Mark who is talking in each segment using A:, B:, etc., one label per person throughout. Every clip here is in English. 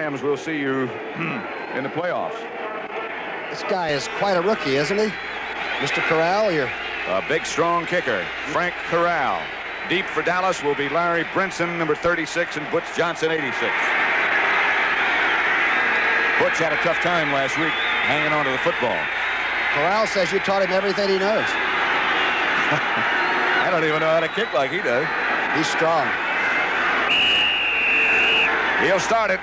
A: Rams, we'll see you in the playoffs.
B: This guy is quite a rookie, isn't he? Mr. Corral, you're...
A: A big, strong kicker, Frank Corral. Deep for Dallas will be Larry Brinson, number 36, and Butch Johnson, 86. Butch had a tough time last week hanging on to the football.
B: Corral says you taught him everything he knows.
A: I don't even know how to kick like he does.
B: He's strong.
A: He'll start it.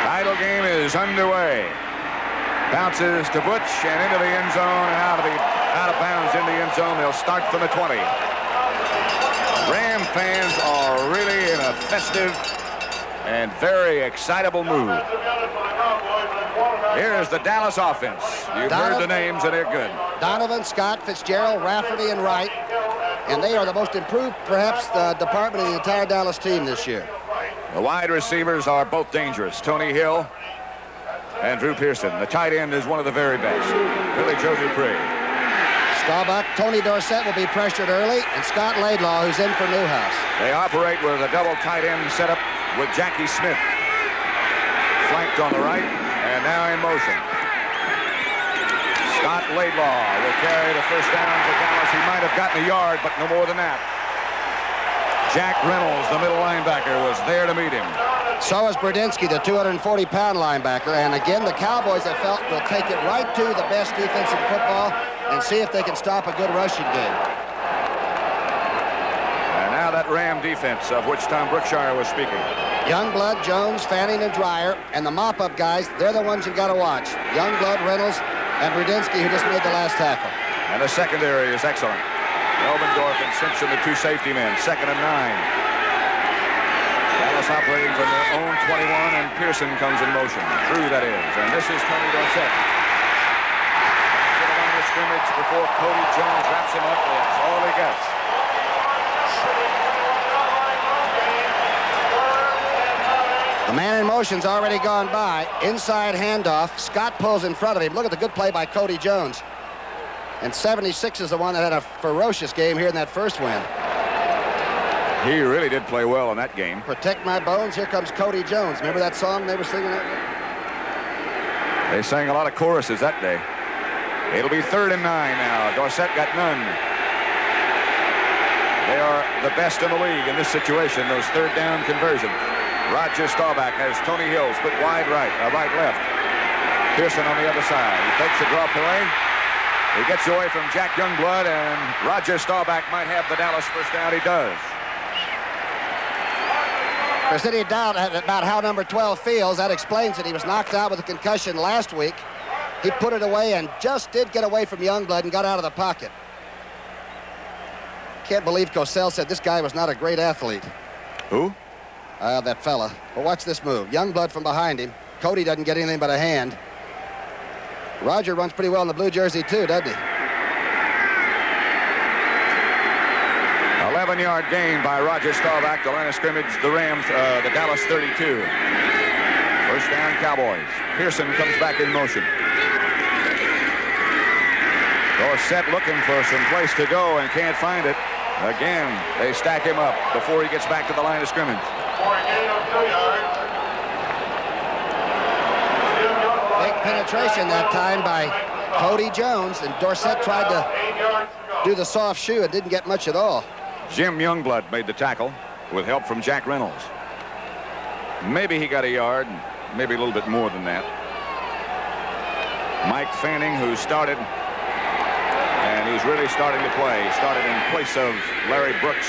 A: Title game is underway. Bounces to Butch and into the end zone and out of bounds in the end zone. They'll start from the 20. Ram fans are really in a festive and very excitable mood. Here's the Dallas offense. You've heard the names and they're good.
B: Donovan, Scott, Fitzgerald, Rafferty, and Wright. And they are the most improved, perhaps, department in the entire Dallas team this year.
A: The wide receivers are both dangerous. Tony Hill and Drew Pearson. The tight end is one of the very best, Billy Joe DuPree.
B: Staubach, Tony Dorsett will be pressured early, and Scott Laidlaw, who's in for Newhouse.
A: They operate with a double tight end setup with Jackie Smith flanked on the right, and now in motion. Scott Laidlaw will carry the first down for Dallas. He might have gotten a yard, but no more than that. Jack Reynolds, the middle linebacker, was there to meet him.
B: So is Burdinsky, the 240-pound linebacker. And again, the Cowboys, I felt, will take it right to the best defense in football and see if they can stop a good rushing game.
A: And now that Ram defense of which Tom Brookshire was speaking.
B: Youngblood, Jones, Fanning, and Dreyer, and the mop-up guys, they're the ones you've got to watch. Youngblood, Reynolds, and Burdinsky, who just made the last tackle.
A: And the secondary is excellent. Elbendorf and Simpson, the two safety men, 2nd and 9. Dallas operating from their own 21, and Pearson comes in motion. Through, that is. And this is Tony Dorsett. To the line of scrimmage before Cody Jones wraps him up. That's all he gets.
B: The man in motion's already gone by. Inside handoff. Scott pulls in front of him. Look at the good play by Cody Jones. And 76 is the one that had a ferocious game here in that first win.
A: He really did play well in that game.
B: Protect my bones. Here comes Cody Jones. Remember that song they were singing that day?
A: They sang a lot of choruses that day. It'll be 3rd and 9 now. Dorsett got none. They are the best in the league in this situation, those third down conversions. Roger Staubach has Tony Hill split wide right, left. Pearson on the other side. He takes a draw play. He gets away from Jack Youngblood, and Roger Staubach might have the Dallas first down. He does.
B: There's any doubt about how number 12 feels. That explains it. He was knocked out with a concussion last week. He put it away and just did get away from Youngblood and got out of the pocket. Can't believe Cosell said this guy was not a great athlete.
A: Who?
B: That fella. But watch this move. Youngblood from behind him. Cody doesn't get anything but a hand. Roger runs pretty well in the blue jersey, too, doesn't he?
A: 11-yard gain by Roger Staubach. The line of scrimmage, the Rams, the Dallas 32. First down, Cowboys. Pearson comes back in motion. Dorsett looking for some place to go and can't find it. Again, they stack him up before he gets back to the line of scrimmage.
B: Big penetration that time by Cody Jones, and Dorsett tried to do the soft shoe and didn't get much at all.
A: Jim Youngblood made the tackle with help from Jack Reynolds. Maybe he got a yard, maybe a little bit more than that. Mike Fanning, who started, and he's really starting to play. He started in place of Larry Brooks.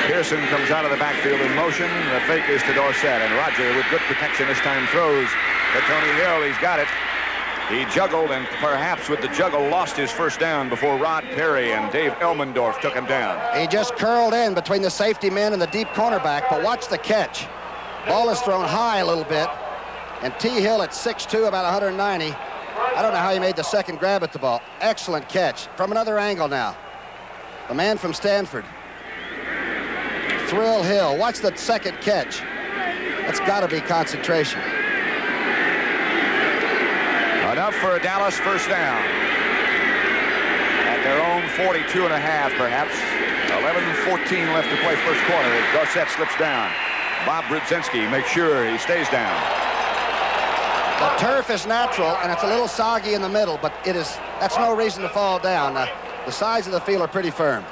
A: Pearson comes out of the backfield in motion. The fake is to Dorsett, and Roger, with good protection this time, throws to Tony Hill. He's got it. He juggled, and perhaps with the juggle lost his first down before Rod Perry and Dave Elmendorf took him down.
B: He just curled in between the safety men and the deep cornerback, but watch the catch. Ball is thrown high a little bit, and T. Hill at 6'2", about 190. I don't know how he made the second grab at the ball. Excellent catch. From another angle now. The man from Stanford. Thrill Hill. Watch the second catch. That's got to be concentration.
A: Enough for a Dallas first down. At their own 42 and a half, perhaps. 2:14 left to play first quarter as Dorsett slips down. Bob Brudzinski makes sure he stays down.
B: The turf is natural, and it's a little soggy in the middle, but that's no reason to fall down. The sides of the field are pretty firm.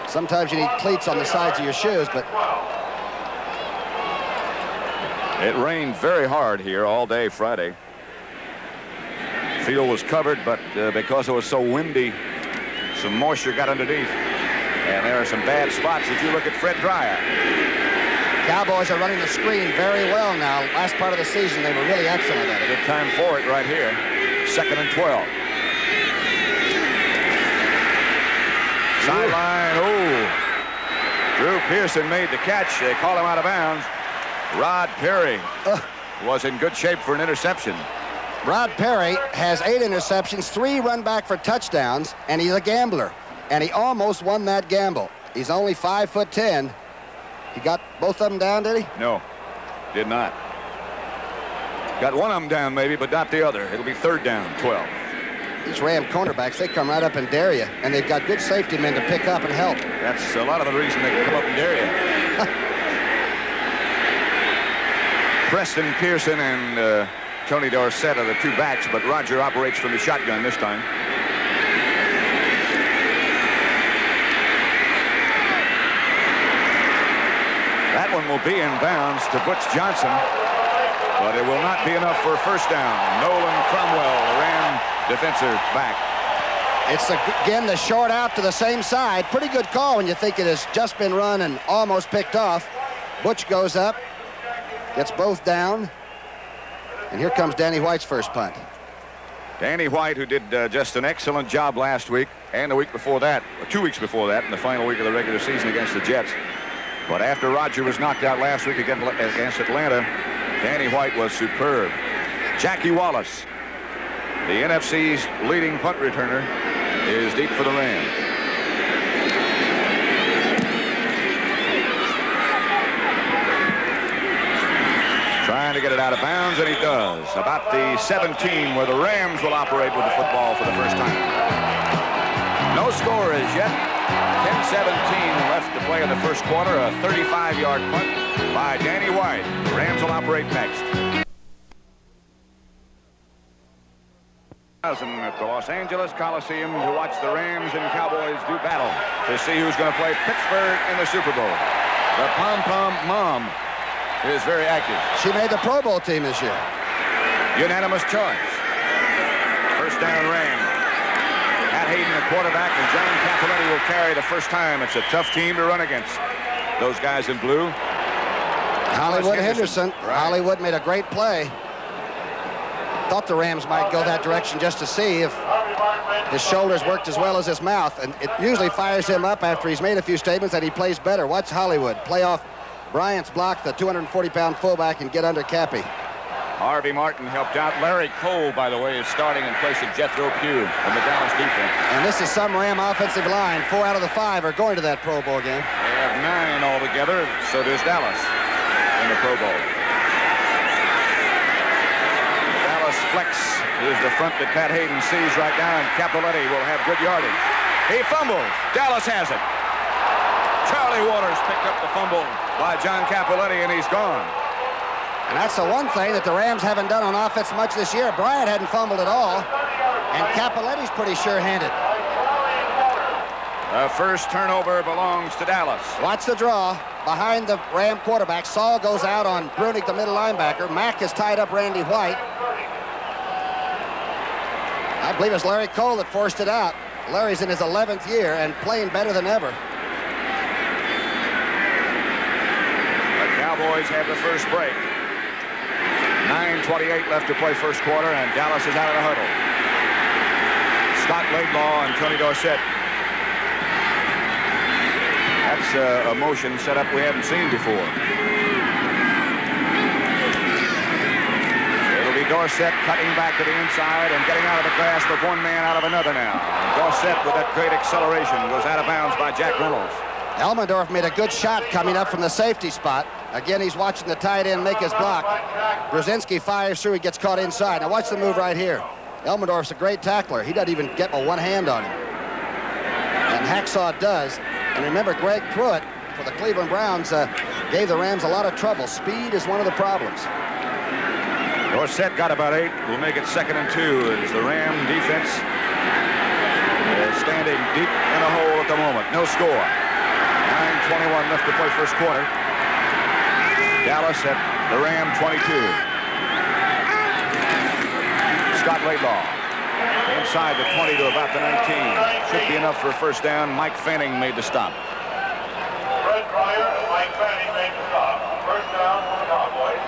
B: Sometimes you need cleats on the sides of your shoes, but...
A: It rained very hard here all day Friday. Field was covered, but because it was so windy, some moisture got underneath. And there are some bad spots as you look at Fred Dreyer.
B: Cowboys are running the screen very well now. Last part of the season, they were really excellent at it.
A: Good time for it right here. 2nd and 12. Sideline, Drew Pearson made the catch. They call him out of bounds. Rod Perry was in good shape for an interception.
B: Rod Perry has 8 interceptions, 3 run back for touchdowns, and he's a gambler. And he almost won that gamble. He's only 5'10". He got both of them down, did he?
A: No, did not. Got one of them down maybe, but not the other. It'll be 3rd down, 12.
B: These Ram cornerbacks, they come right up and dare you, and they've got good safety men to pick up and help.
A: That's a lot of the reason they can come up and dare you. Preston Pearson and Tony Dorsett are the 2 backs, but Roger operates from the shotgun this time. That one will be in bounds to Butch Johnson, but it will not be enough for a first down. Nolan Cromwell, the Ram defensive back.
B: It's, again, the short out to the same side. Pretty good call when you think it has just been run and almost picked off. Butch goes up, gets both down, and here comes Danny White's first punt.
A: Danny White, who did just an excellent job last week and the week before that, or 2 weeks before that, in the final week of the regular season against the Jets. But after Roger was knocked out last week against Atlanta, Danny White was superb. Jackie Wallace, the NFC's leading punt returner, is deep for the Rams. Trying to get it out of bounds, and he does. About the 17 where the Rams will operate with the football for the first time. No score as yet. 10-17 left to play in the first quarter. A 35-yard punt by Danny White. The Rams will operate next. At the Los Angeles Coliseum to watch the Rams and Cowboys do battle to see who's going to play Pittsburgh in the Super Bowl. The Pom-Pom Mom is very active.
B: She made the Pro Bowl team this year.
A: Unanimous choice. First down Rams. Pat Hayden, the quarterback, and John Cappelletti will carry the first time. It's a tough team to run against. Those guys in blue.
B: Hollywood Henderson.
A: Right.
B: Hollywood made a great play. Thought the Rams might go that direction just to see if his shoulders worked as well as his mouth. And it usually fires him up after he's made a few statements that he plays better. Watch Hollywood play off Bryant's block, the 240-pound fullback, and get under Cappy.
A: Harvey Martin helped out. Larry Cole, by the way, is starting in place of Jethro Pugh from the Dallas defense.
B: And this is some Ram offensive line. 4 out of the 5 are going to that Pro Bowl game.
A: They have 9 altogether, so does Dallas in the Pro Bowl. Dallas flex is the front that Pat Hayden sees right now, and Cappelletti will have good yardage. He fumbles. Dallas has it. Charlie Waters picked up the fumble by John Cappelletti, and he's gone.
B: And that's the one thing that the Rams haven't done on offense much this year. Bryant hadn't fumbled at all, and Cappelletti's pretty sure-handed.
A: The first turnover belongs to Dallas.
B: Watch the draw. Behind the Ram quarterback, Saul goes out on Brunig, the middle linebacker. Mack has tied up Randy White. I believe it's Larry Cole that forced it out. Larry's in his 11th year and playing better than ever.
A: The Cowboys have the first break. 9:28 left to play first quarter, and Dallas is out of the huddle. Scott Laidlaw and Tony Dorsett. That's a motion set up we haven't seen before. It'll be Dorsett cutting back to the inside and getting out of the grasp of one man out of another now. Dorsett with that great acceleration goes out of bounds by Jack Reynolds.
B: Elmendorf made a good shot coming up from the safety spot. Again, he's watching the tight end make his block. Brzezinski fires through. He gets caught inside. Now watch the move right here. Elmendorf's a great tackler. He doesn't even get one hand on him. And Hacksaw does. And remember, Greg Pruitt for the Cleveland Browns gave the Rams a lot of trouble. Speed is one of the problems.
A: Dorsett got about 8. We'll make it 2nd and 2 as the Ram defense is standing deep in a hole at the moment. No score. 9:21 left to play first quarter. Dallas at the Ram 22. Scott Laidlaw inside the 20 to about the 19. Should be enough for a first down. Mike Fanning made the stop.
C: Fred Pryor and Mike Fanning made the stop. First down for the Cowboys.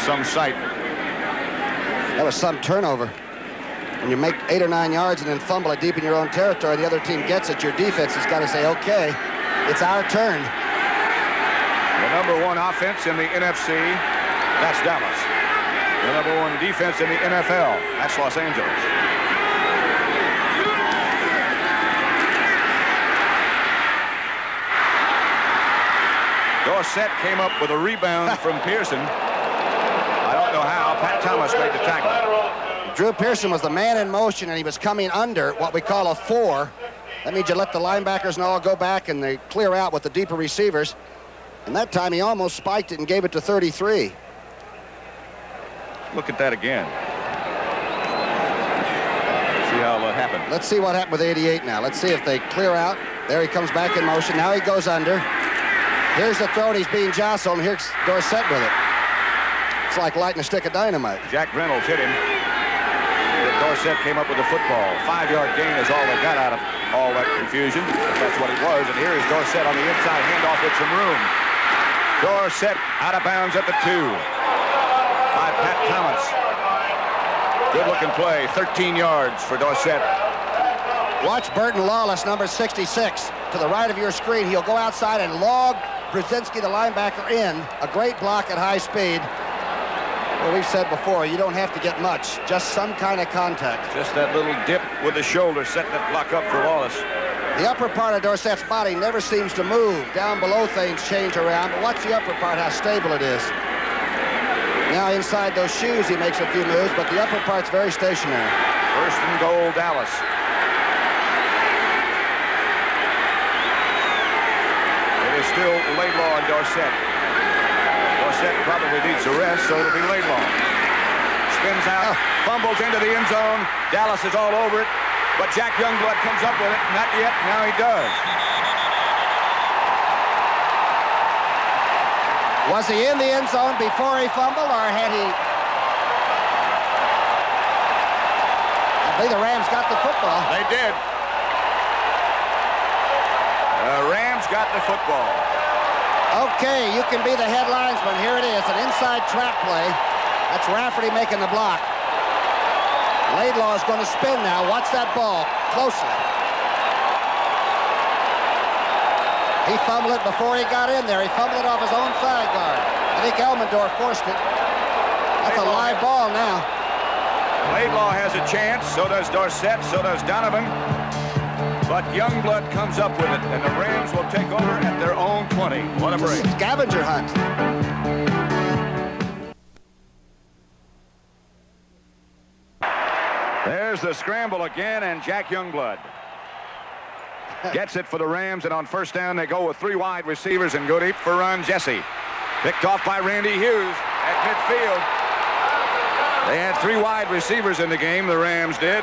A: Some sight.
B: That was some turnover. When you make 8 or 9 yards and then fumble it deep in your own territory, the other team gets it. Your defense has got to say, okay, it's our turn.
A: The #1 offense in the NFC, that's Dallas. The #1 defense in the NFL, that's Los Angeles. Dorsett came up with a rebound from Pearson. I don't know how. Pat Thomas made the tackle.
B: Drew Pearson was the man in motion, and he was coming under what we call a 4. That means you let the linebackers and all go back, and they clear out with the deeper receivers. And that time, he almost spiked it and gave it to 33.
A: Look at that again. See how that happened.
B: Let's see what happened with 88 now. Let's see if they clear out. There he comes back in motion. Now he goes under. Here's the throw, and he's being jostled, and here's Dorsett with it. It's like lighting a stick of dynamite.
A: Jack Reynolds hit him. Dorsett came up with the football. 5-yard gain is all they got out of all that confusion. That's what it was. And here is Dorsett on the inside handoff with some room. Dorsett out of bounds at the 2 by Pat Thomas. Good looking play. 13 yards for Dorsett.
B: Watch Burton Lawless, number 66, to the right of your screen. He'll go outside and log Brzezinski, the linebacker, in. A great block at high speed. Well, we've said before, you don't have to get much, just some kind of contact.
A: Just that little dip with the shoulder setting that block up for Lawless.
B: The upper part of Dorsett's body never seems to move. Down below things change around, but watch the upper part, how stable it is. Now inside those shoes, he makes a few moves, but the upper part's very stationary.
A: First and goal, Dallas. It is still Laidlaw and Dorsett. Dorsett probably needs a rest, so it'll be Laidlaw. Spins out, fumbles into the end zone. Dallas is all over it, but Jack Youngblood comes up with it. Not yet, now he does.
B: Was he in the end zone before he fumbled, or had he? I believe the Rams got the football.
A: They did. The Rams got the football.
B: Okay, you can be the headlinesman. Here it is, an inside trap play. That's Rafferty making the block. Laidlaw is going to spin now. Watch that ball closely. He fumbled it before he got in there. He fumbled it off his own thigh guard. I think Elmendorf forced it. That's a live ball now.
A: Laidlaw has a chance. So does Dorsett. So does Donovan. But Youngblood comes up with it, and the Rams will take over at their own 20. What a break.
B: Scavenger hunt.
A: There's the scramble again, and Jack Youngblood gets it for the Rams, and on first down they go with 3 wide receivers and go deep for run. Jesse picked off by Randy Hughes at midfield. They had 3 wide receivers in the game, the Rams did,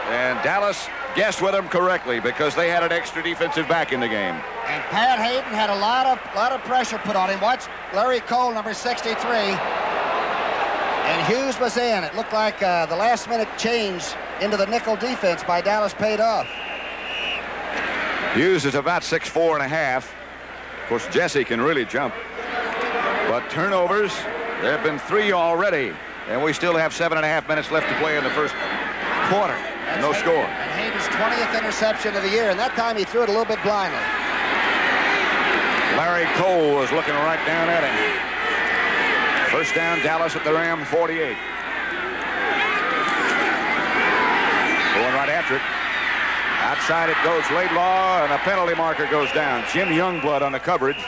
A: and Dallas guessed with them correctly because they had an extra defensive back in the game.
B: And Pat Hayden had a lot of pressure put on him. Watch Larry Cole, number 63. And Hughes was in. It looked like the last-minute change into the nickel defense by Dallas paid off.
A: Hughes is about 6'4 and a half. Of course, Jesse can really jump. But turnovers, there have been 3 already. And we still have 7.5 minutes left to play in the first quarter. No score.
B: And Hayden's 20th interception of the year, and that time he threw it a little bit blindly.
A: Larry Cole was looking right down at him. First down, Dallas at the Ram 48. Going right after it. Outside it goes Laidlaw, and a penalty marker goes down. Jim Youngblood on the coverage.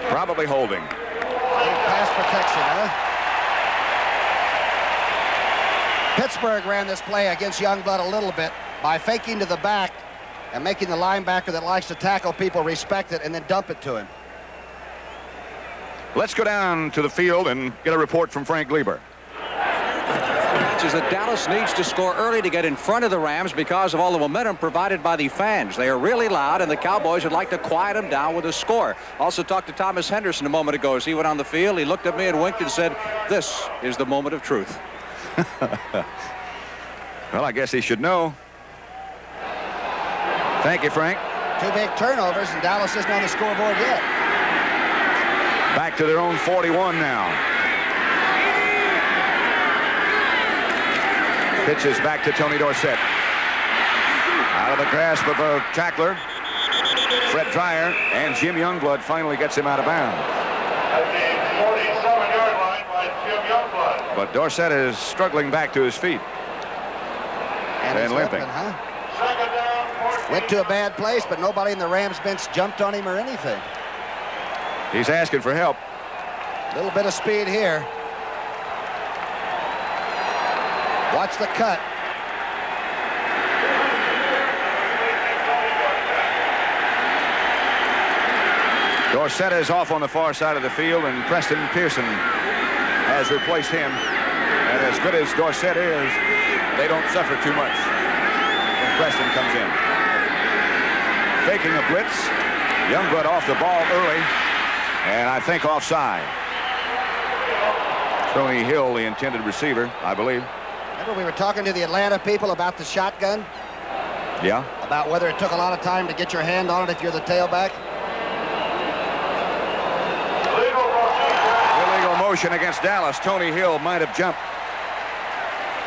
A: Probably holding.
B: Pass protection, huh? Pittsburgh ran this play against Youngblood a little bit by faking to the back and making the linebacker that likes to tackle people respect it and then dump it to him.
A: Let's go down to the field and get a report from Frank Lieber.
D: Is that Dallas needs to score early to get in front of the Rams because of all the momentum provided by the fans. They are really loud, and the Cowboys would like to quiet them down with a score. Also talked to Thomas Henderson a moment ago as he went on the field. He looked at me and winked and said, "This is the moment of truth."
A: Well, I guess he should know. Thank you, Frank.
B: 2 big turnovers, and Dallas isn't on the scoreboard yet.
A: Back to their own 41 now. Pitches back to Tony Dorsett. Out of the grasp of a tackler. Fred Dreyer, and Jim Youngblood finally gets him out of bounds.
C: At the 47-yard line by Jim Youngblood.
A: But Dorsett is struggling back to his feet.
B: And he's
A: limping.
B: huh?
C: Second down, 14.
B: Went to a bad place, but nobody in the Rams bench jumped on him or anything.
A: He's asking for help.
B: A little bit of speed here. Watch the cut.
A: Dorsett is off on the far side of the field, and Preston Pearson has replaced him. And as good as Dorsett is, they don't suffer too much when Preston comes in. Faking a blitz. Youngblood off the ball early, and I think offside. Tony Hill, the intended receiver, I believe.
B: Remember we were talking to the Atlanta people about the shotgun?
A: Yeah.
B: About whether it took a lot of time to get your hand on it if you're the tailback?
A: Illegal motion against Dallas. Tony Hill might have jumped.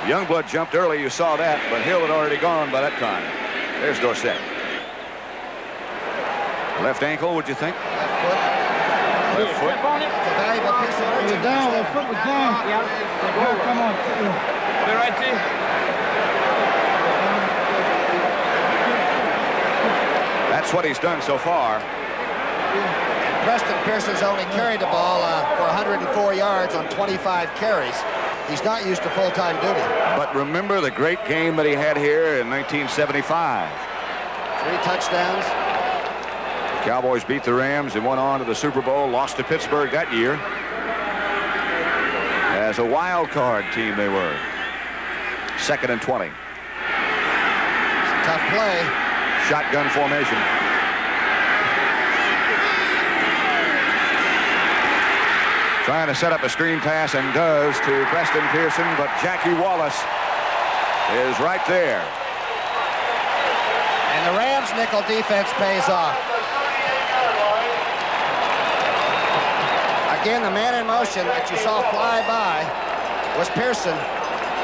A: Youngblood jumped early, you saw that, but Hill had already gone by that time. There's Dorsett. Left ankle, would you think?
B: Left foot.
A: Left foot.
B: It's a valuable piece of urgent.
E: Down, that foot was down. Come on. They're right there.
A: That's what he's done so far.
B: Preston Pearson's only carried the ball for 104 yards on 25 carries. He's not used to full-time duty.
A: But remember the great game that he had here in 1975.
B: 3 touchdowns.
A: The Cowboys beat the Rams and went on to the Super Bowl, lost to Pittsburgh that year. As a wild card team they were. 2nd and 20.
B: It's a tough play.
A: Shotgun formation. Trying to set up a screen pass, and does, to Preston Pearson, but Jackie Wallace is right there.
B: And the Rams' nickel defense pays off. Again, the man in motion that you saw fly by was Pearson.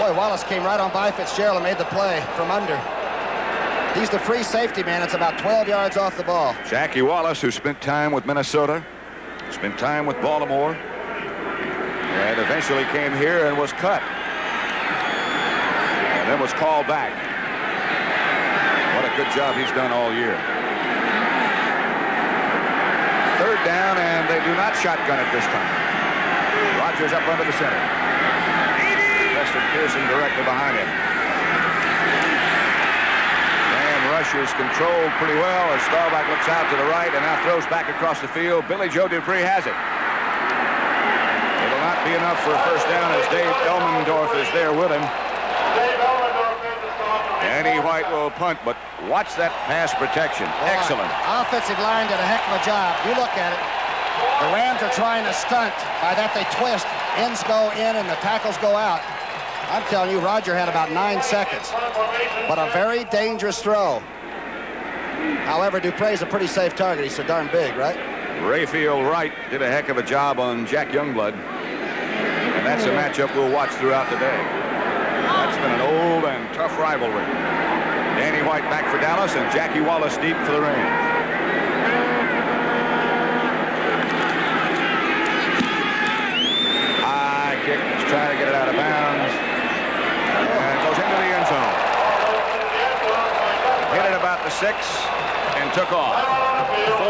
B: Boy, Wallace came right on by Fitzgerald and made the play from under. He's the free safety man. It's about 12 yards off the ball.
A: Jackie Wallace, who spent time with Minnesota, spent time with Baltimore, and eventually came here and was cut. And then was called back. What a good job he's done all year. 3rd down, and they do not shotgun it this time. Rogers up under the center. Preston Pearson directly behind him. And rush is controlled pretty well as Staubach looks out to the right and now throws back across the field. Billy Joe DuPree has it. It'll not be enough for a first down as Dave Elmendorf is there with him. Danny White will punt, but watch that pass protection.
B: Boy,
A: excellent.
B: Offensive line did a heck of a job. You look at it. The Rams are trying to stunt. By that they twist. Ends go in and the tackles go out. I'm telling you, Roger had about 9 seconds. But a very dangerous throw. However, DuPree's a pretty safe target. He's so darn big, right?
A: Rafael Wright did a heck of a job on Jack Youngblood. And that's a matchup we'll watch throughout the day. That's been an old and tough rivalry. Danny White back for Dallas and Jackie Wallace deep for the Rams. High kick. He's trying to get it out of bounds. And goes into the end zone. Hit it about the 6 and took off.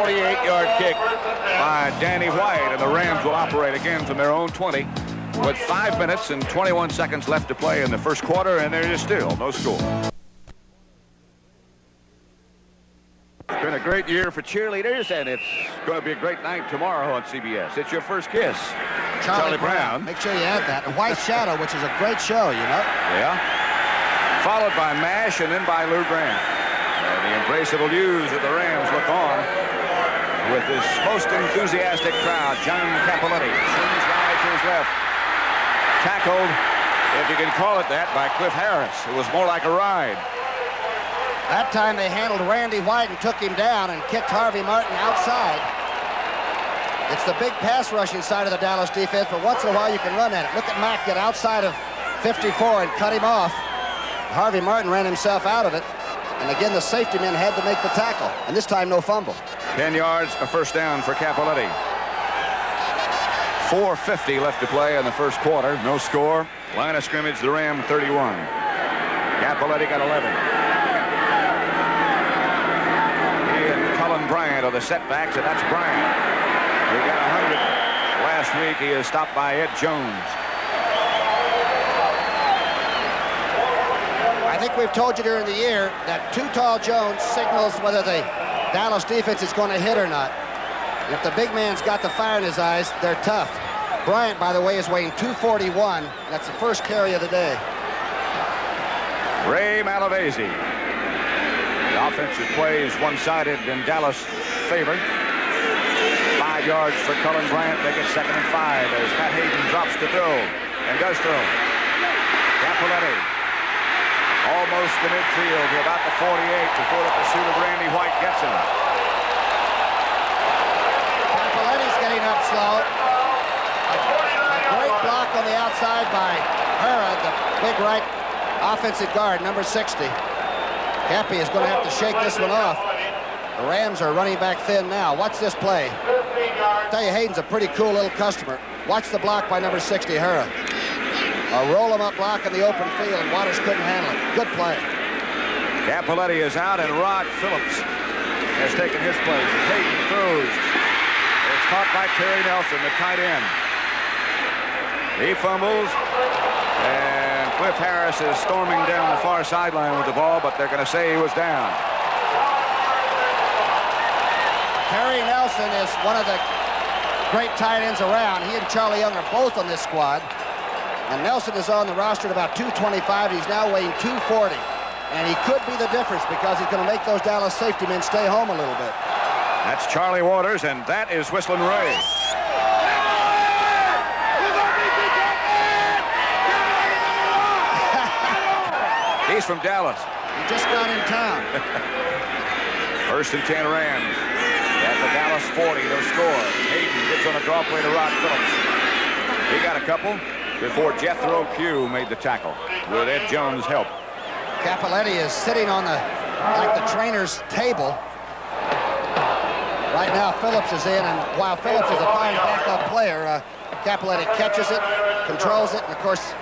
A: 48-yard kick by Danny White, and the Rams will operate again from their own 20 with 5 minutes and 21 seconds left to play in the first quarter, and there is still no score. It's been a great year for cheerleaders, and it's going to be a great night tomorrow on CBS. It's Your First Kiss. Charlie Brown.
B: Make sure you add that. And White Shadow, which is a great show, you know.
A: Yeah. Followed by MASH and then by Lou Grant. And the embraceable U's of the Rams look on with this most enthusiastic crowd. John Capoletti swings right to his left. Tackled, if you can call it that, by Cliff Harris. It was more like a ride.
B: That time they handled Randy White and took him down and kicked Harvey Martin outside. It's the big pass rushing side of the Dallas defense, but once in a while you can run at it. Look at Mack get outside of 54 and cut him off. Harvey Martin ran himself out of it. And again, the safety men had to make the tackle. And this time, no fumble.
A: 10 yards, a first down for Capoletti. 4:50 left to play in the first quarter. No score. Line of scrimmage, the Ram 31. Capoletti got 11. He and Cullen Bryant are the setbacks, and that's Bryant. He got 100 last week. He is stopped by Ed Jones.
B: I think we've told you during the year that Too Tall Jones signals whether the Dallas defense is going to hit or not. And if the big man's got the fire in his eyes, they're tough. Bryant, by the way, is weighing 241. That's the first carry of the day.
A: Ray Malavasi. The offensive play is one-sided in Dallas' favor. 5 yards for Cullen Bryant. They get 2nd and 5 as Pat Hayden drops to throw and does throw. Capoletti almost to midfield to about the 48 before the pursuit of Randy White gets him.
B: Capoletti's getting up slow. A great block on the outside by Hura, the big right offensive guard, number 60. Cappy is going to have to shake this one off. The Rams are running back thin now. Watch this play. I tell you, Hayden's a pretty cool little customer. Watch the block by number 60, Hura. A roll-em-up block in the open field, and Waters couldn't handle it. Good play.
A: Capoletti is out, and Rod Phillips has taken his place. As Hayden throws. It's caught by Terry Nelson, the tight end. He fumbles, and Cliff Harris is storming down the far sideline with the ball, but they're going to say he was down.
B: Terry Nelson is one of the great tight ends around. He and Charlie Young are both on this squad. And Nelson is on the roster at about 225. He's now weighing 240. And he could be the difference because he's going to make those Dallas safety men stay home a little bit.
A: That's Charlie Waters, and that is Whistling Ray. He's from Dallas.
B: He just got in town.
A: 1st and 10 Rams. At the Dallas 40, no score. Hayden gets on a draw play to Rod Phillips. He got a couple before Jethro Pugh made the tackle with Ed Jones' help.
B: Capoletti is sitting on like the trainer's table. Right now, Phillips is in, and while Phillips is a fine backup player, Capoletti catches it, controls it, and of course,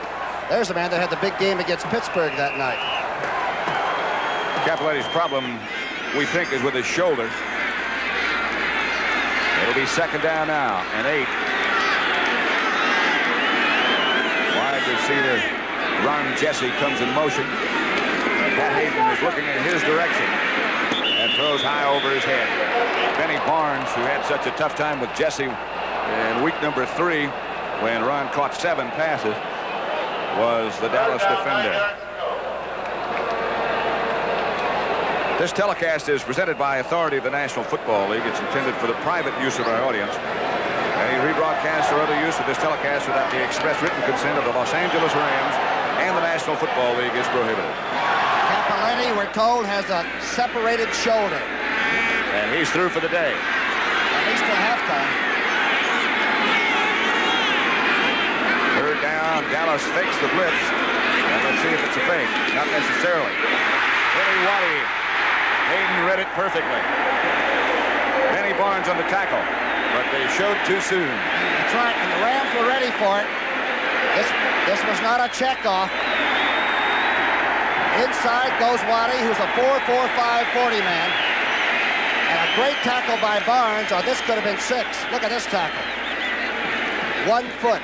B: there's a man that had the big game against Pittsburgh that night.
A: Capoletti's problem, we think, is with his shoulder. It'll be 2nd down now, and 8. Wide receiver Ron Jesse comes in motion. Pat Hayden is looking in his direction and throws high over his head. Benny Barnes, who had such a tough time with Jesse in week number 3 when Ron caught 7 passes, was the Dallas defender. This telecast is presented by authority of the National Football League. It's intended for the private use of our audience. Any rebroadcast or other use of this telecast without the express written consent of the Los Angeles Rams and the National Football League is prohibited.
B: Capoletti, we're told, has a separated shoulder.
A: And he's through for the day.
B: At least till halftime.
A: 3rd down, Dallas fakes the blitz. And let's see if it's a fake. Not necessarily. Billy Waddy. Hayden read it perfectly. Benny Barnes on the tackle, but they showed too soon.
B: That's right, and the Rams were ready for it. This was not a checkoff. Inside goes Waddy, who's a 4.45 40 man. And a great tackle by Barnes, or this could have been 6. Look at this tackle. 1 foot.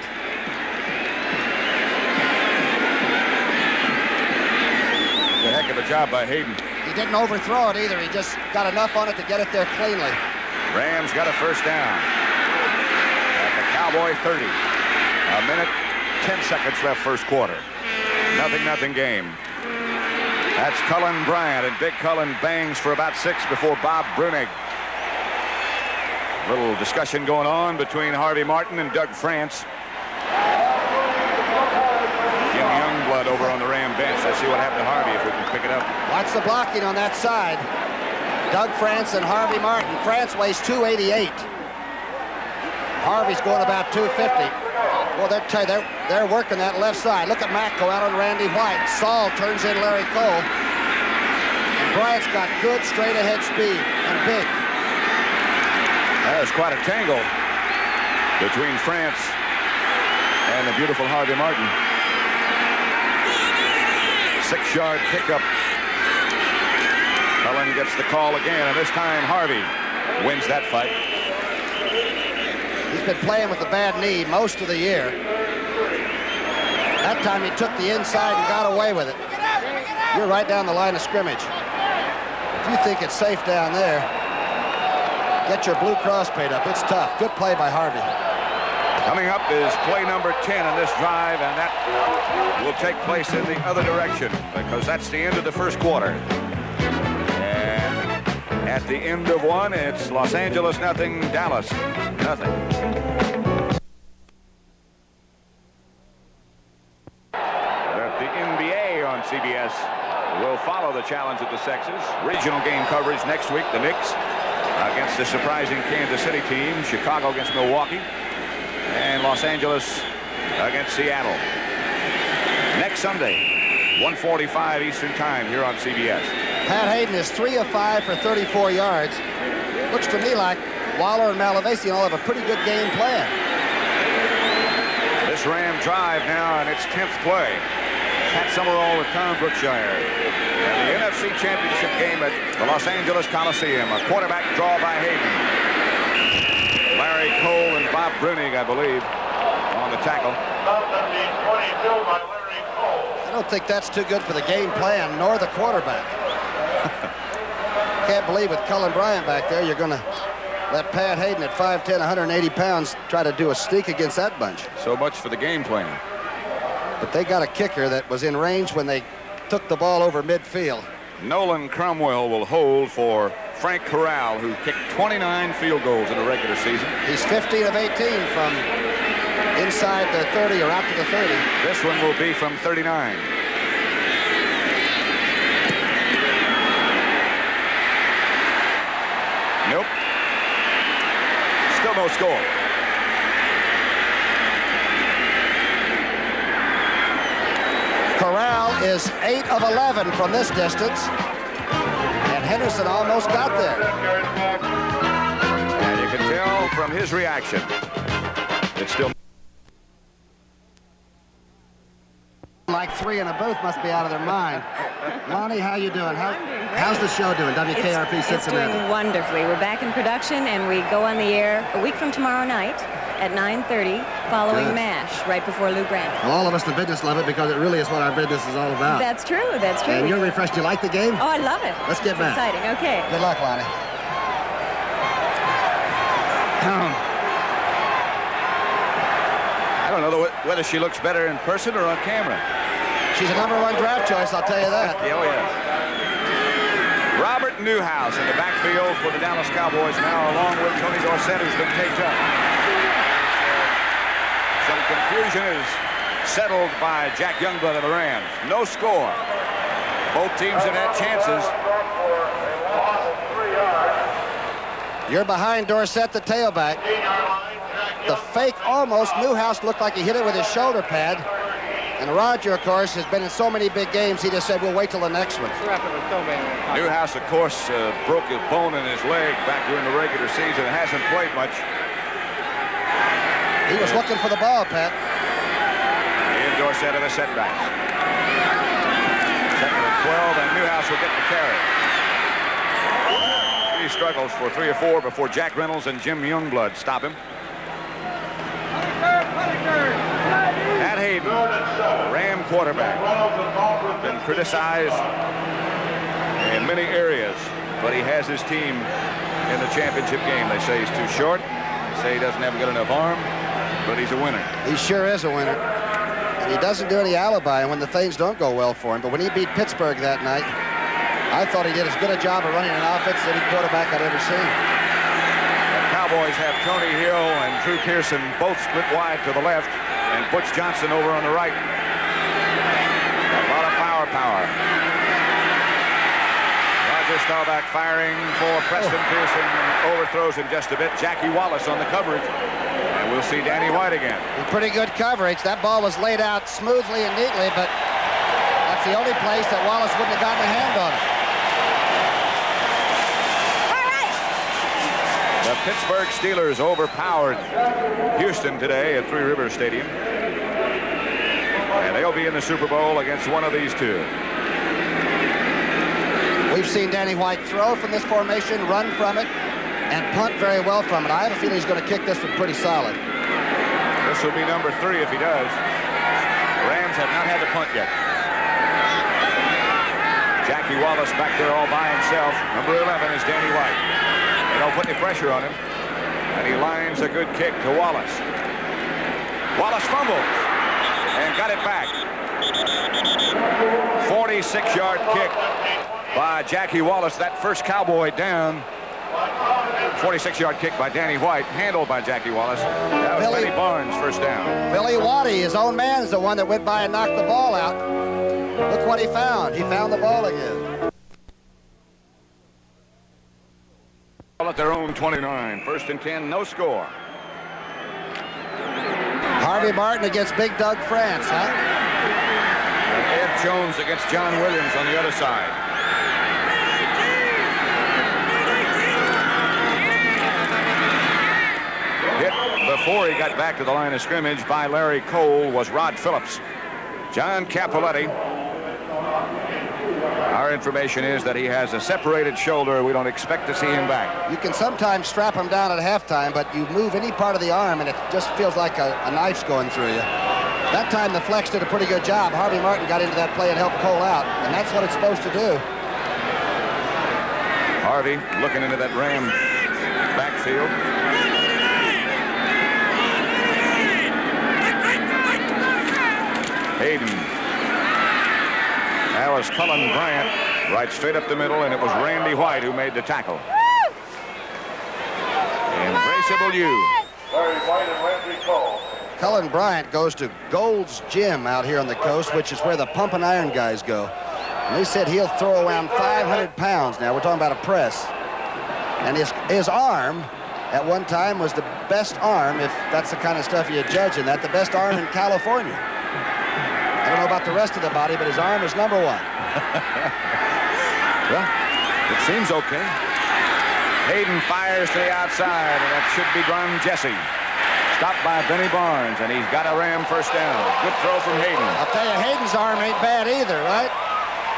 A: a job by Hayden.
B: He didn't overthrow it either. He just got enough on it to get it there cleanly.
A: Rams got a first down at the Cowboy 30. A minute, 10 seconds left first quarter. 0-0 game. That's Cullen Bryant, and Big Cullen bangs for about 6 before Bob Brunig. Little discussion going on between Harvey Martin and Doug France. Jim Youngblood over on the Ram bench. Let's see what happened to Harvey if we can pick it up.
B: Watch the blocking on that side. Doug France and Harvey Martin. France weighs 288. Harvey's going about 250. Well, they're working that left side. Look at Mack go out on Randy White. Saul turns in Larry Cole. And Bryant's got good straight-ahead speed and big.
A: There's quite a tangle between France and the beautiful Harvey Martin. 6-yard pickup. Cullen gets the call again, and this time Harvey wins that fight.
B: He's been playing with a bad knee most of the year. That time he took the inside and got away with it. You're right down the line of scrimmage. If you think it's safe down there, get your Blue Cross paid up. It's tough. Good play by Harvey.
A: Coming up is play number 10 on this drive, and that will take place in the other direction because that's the end of the first quarter. And at the end of one, it's Los Angeles 0, Dallas 0. The NBA on CBS will follow the challenge of the sexes. Regional game coverage next week. The Knicks against the surprising Kansas City team, Chicago against Milwaukee, and Los Angeles against Seattle. Next Sunday, 1:45 Eastern Time here on CBS.
B: Pat Hayden is 3 of 5 for 34 yards. Looks to me like Waller and Malavasi all have a pretty good game plan.
A: This Ram drive now in its 10th play. Pat Summerall with Tom Brookshire. And the NFC Championship game at the Los Angeles Coliseum. A quarterback draw by Hayden. Larry Cole and Bob Brunig, I believe, on the tackle.
B: I don't think that's too good for the game plan, nor the quarterback. Can't believe with Cullen Bryant back there, you're going to let Pat Hayden at 5'10", 180 pounds try to do a sneak against that bunch.
A: So much for the game plan.
B: But they got a kicker that was in range when they took the ball over midfield.
A: Nolan Cromwell will hold for Frank Corral, who kicked 29 field goals in the regular season.
B: He's 15 of 18 from inside the 30 or out to the 30.
A: This one will be from 39. Nope. Still no score.
B: Corral is 8 of 11 from this distance. And Henderson almost got there.
A: And you can tell from his reaction, it's still...
B: Like 3 in a booth must be out of their mind. Lonnie, how you doing? How's the show doing? WKRP Cincinnati.
F: It's doing wonderfully. We're back in production, and we go on the air a week from tomorrow night at 9:30, following
B: Good.
F: MASH, right before Lou Grant.
B: Well, all of us in the business love it because it really is what our business is all about.
F: That's true. That's true.
B: And you're refreshed. You like the game?
F: Oh, I love it.
B: Let's get back.
F: Exciting. Okay.
B: Good luck, Lonnie.
A: I don't know whether she looks better in person or on camera.
B: She's a #1 draft choice, I'll tell you that.
A: Yeah, oh yeah. Robert Newhouse in the backfield for the Dallas Cowboys now, along with Tony Dorsett, who's been taped up. Some confusion is settled by Jack Youngblood of the Rams. No score. Both teams have had chances.
B: You're behind Dorsett, the tailback. The fake almost, Newhouse looked like he hit it with his shoulder pad. And Roger, of course, has been in so many big games, he just said, we'll wait till the next one.
A: Newhouse, of course, broke his bone in his leg back during the regular season. Hasn't played much.
B: He was looking for the ball, Pat.
A: He and Dorsett are the setbacks. 2nd and 12, and Newhouse will get the carry. He struggles for 3 or 4 before Jack Reynolds and Jim Youngblood stop him. Pat Hayden, Ram quarterback, been criticized in many areas, but he has his team in the championship game. They say he's too short. They say he doesn't have a good enough arm, but he's a winner.
B: He sure is a winner. And he doesn't do any alibi when the things don't go well for him. But when he beat Pittsburgh that night, I thought he did as good a job of running an offense as any quarterback I'd ever seen.
A: The Cowboys have Tony Hill and Drew Pearson both split wide to the left, and Butch Johnson over on the right. A lot of power. Roger Staubach firing for Preston Pearson. Overthrows him just a bit. Jackie Wallace on the coverage. And we'll see Danny White again.
B: Pretty good coverage. That ball was laid out smoothly and neatly, but that's the only place that Wallace wouldn't have gotten a hand on it.
A: The Pittsburgh Steelers overpowered Houston today at Three Rivers Stadium. And they'll be in the Super Bowl against one of these two.
B: We've seen Danny White throw from this formation, run from it, and punt very well from it. I have a feeling he's going to kick this one pretty solid.
A: This will be number 3 if he does. The Rams have not had to punt yet. Jackie Wallace back there all by himself. Number 11 is Danny White. They don't put any pressure on him. And he lines a good kick to Wallace. Wallace fumbles and got it back. 46-yard kick by Jackie Wallace. That first Cowboy down. 46-yard kick by Danny White, handled by Jackie Wallace. That was Billy Barnes' first down.
B: Billy Waddy, his own man, is the one that went by and knocked the ball out. Look what he found. He found the ball again.
A: At their own 29. 1st and 10, no score.
B: Harvey Martin against Big Doug France, huh?
A: Ed Jones against John Williams on the other side. Hit before he got back to the line of scrimmage by Larry Cole was Rod Phillips. John Capoletti. Our information is that he has a separated shoulder. We don't expect to see him back.
B: You can sometimes strap him down at halftime, but you move any part of the arm and it just feels like a knife's going through you. That time the flex did a pretty good job. Harvey Martin got into that play and helped Cole out, and that's what it's supposed to do.
A: Harvey looking into that Ram backfield. Hayden. That was Cullen Bryant right straight up the middle, and it was Randy White who made the tackle. Embraceable you.
C: Larry White and Randy Cole.
B: Cullen Bryant goes to Gold's Gym out here on the coast, which is where the pump and iron guys go. And they said he'll throw around 500 pounds now. We're talking about a press. And his arm at one time was the best arm, if that's the kind of stuff you judge in that, the best arm in California. I don't know about the rest of the body, but his arm is number 1.
A: Well, it seems okay. Hayden fires to the outside, and that should be Ron Jesse. Stopped by Benny Barnes, and he's got a Ram first down. Good throw from Hayden.
B: I'll tell you, Hayden's arm ain't bad either, right?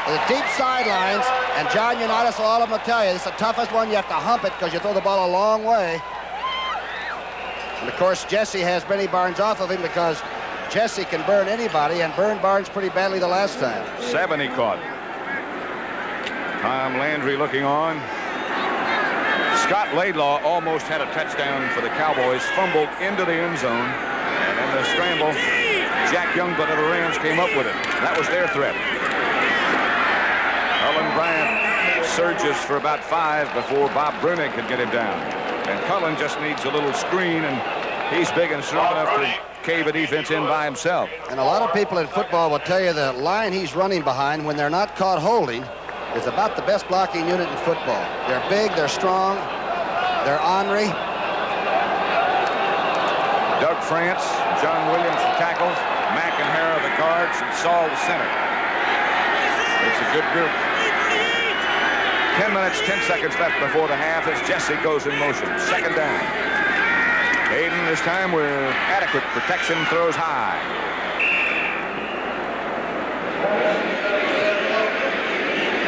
B: The deep sidelines, and John Unitas, all of them will tell you, it's the toughest one. You have to hump it because you throw the ball a long way. And, of course, Jesse has Benny Barnes off of him because Jesse can burn anybody, and burned Barnes pretty badly the last time.
A: 7 he caught. Tom Landry looking on. Scott Laidlaw almost had a touchdown for the Cowboys, fumbled into the end zone, and in the scramble, Jack Youngblood of the Rams came up with it. That was their threat. Cullen Bryant surges for about 5 before Bob Brunig could get him down. And Cullen just needs a little screen, and he's big and strong enough to cave a defense in by himself.
B: And a lot of people in football will tell you the line he's running behind when they're not caught holding is about the best blocking unit in football. They're big, they're strong, they're ornery.
A: Doug France, John Williams the tackles, McIntyre the guards, and Saul the center. It's a good group. 10 minutes, 10 seconds left before the half as Jesse goes in motion. 2nd down. Hayden this time with adequate protection, throws high.